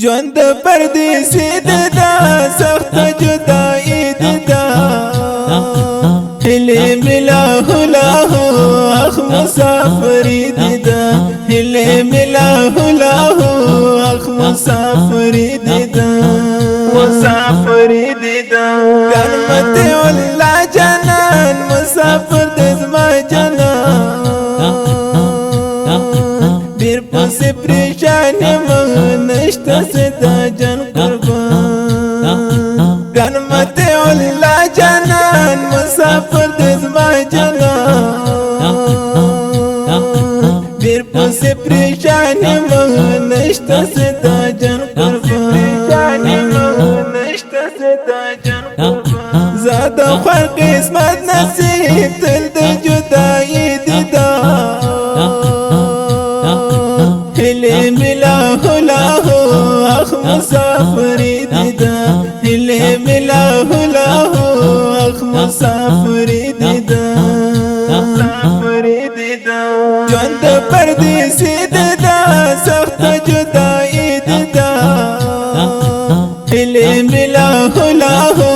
ژوند پردیسی دا سخت جدائی دا هلی ملا هلاهو اخ مسافری دا هلی ملا هلاهو اخ مسافری دا مسافری دا کرمت والله جنان مسافر دزما جنان بیر پس پریشانی من نشتا ستا جن قربان کرمت والله جنان مسافر دزما جنان بیر پس پریشانی من نشتا ستا جن قربان نشتا ستا جن قربان زادا خوار قسمت نصیب تل د جدائی دیدا هلی ملا هلاهو اخ مسافری دیدا هلی ملا هلاهو اخ مسافری دیدا مسافری دیدا ژوند پردیسی دیدا سخت جدائی دیدا هلی ملا هلاهو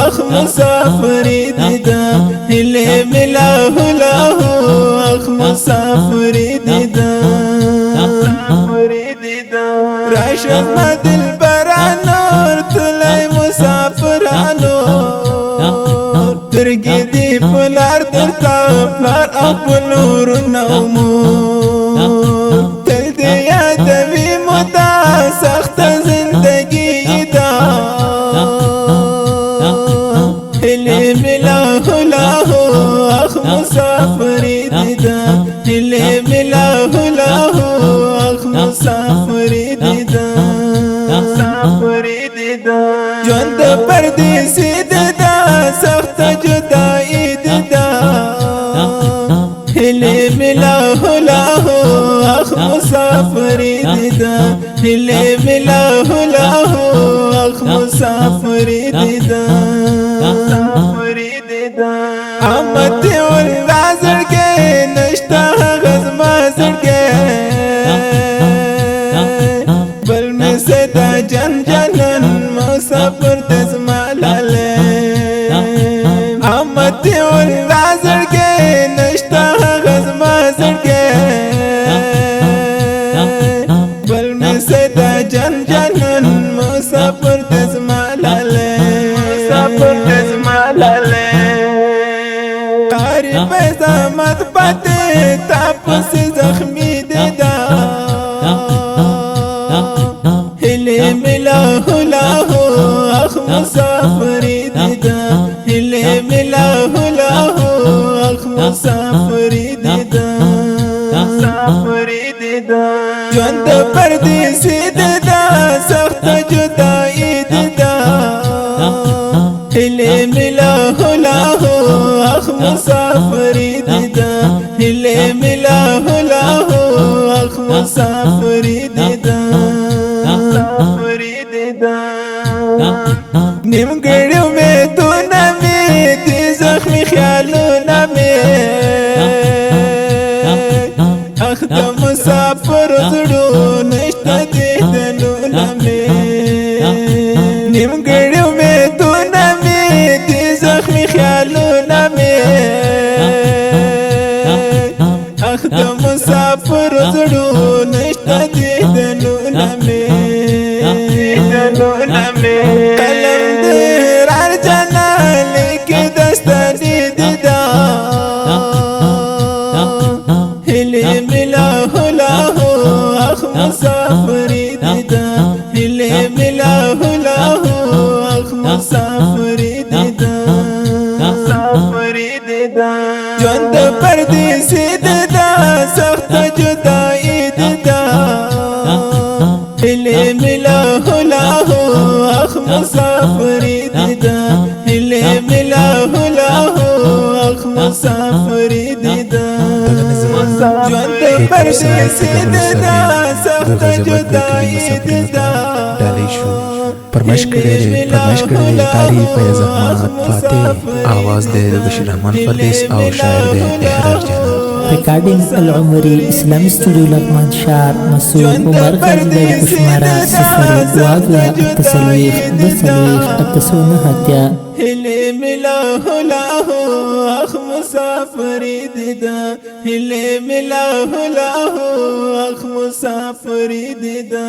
اخ مسافری دیدا هلی ملا هلاهو اخ مسافری دیدا راشد ما دلبرانور تلای مسافرانور ترگی دی پلار درتا پلار اپلور نومور تل دی یادوی مدا سخت زندگی دا هلی ملا هلاهو اخ مسافری دیدا هلی ملا هلاهو اخ مسافری دیدا مسافری دیدا ژوند پردیسی دیدا سخت جدائی دیدا هلی ملا هلاهو اخ مسافری دیدا هلی ملا هلاهو اخ مسافری دیدا مسافری دیدا امت والله زړګی نشتا غزما زړګی بل می ستا جن جنن مسافر دزما لاله امت والله زړګی نشتا غزما زړګی بل می ستا جن جنن مسافر دزما لاله مسافر دزما لاله زحمت پاتے تاپس زخمی دیدا ہلی ملا ہلاہو اخ مسافری دیدا ہلی ملا ہلاہو اخ مسافری دیدا مسافری دیدا ژوند پردیسی دیدا سخت جدائی دیدا هلی ملا هلاهو اخ مسافری دیدا هلی ملا هلاهو اخ مسافری دیدا مسافری دیدا نیمګړیو می دونه می دی زخمی خیالونه می اخ د مسافر زړو نشته دی دنونه می نیمګړیو می دونه می دی زخمی خیالونه می اخ د مسافر زړو نشته دی دنونه می قلم د رار جانا لیکي دستاني دیدا هلی ملا هلاهو اخ مسافری دیدا هلی ملا هلاهو اخ مسافری دیدا مسافری دیدا ژوند پردیسی دیدا سخت جدائی دیدا هلی ملا هلاهو اخ مسافری دیدا هلی ملا هلاهو اخ مسافری دیدا ژوند پردیسی دیدا سخت جدائی دیدا परमेश करे कारी फैज अहमद फाते आवाज दे बशीर रहमान परदेस और शायर दे एहरार जाना। ریکارډینګ العمري اسلامي سټوډیو لغمان ښار مسعود عمر غازي د شماره 0 هلي ملاه لاه اخ مسافر دیدا هلي ملاه لاه اخ مسافر دیدا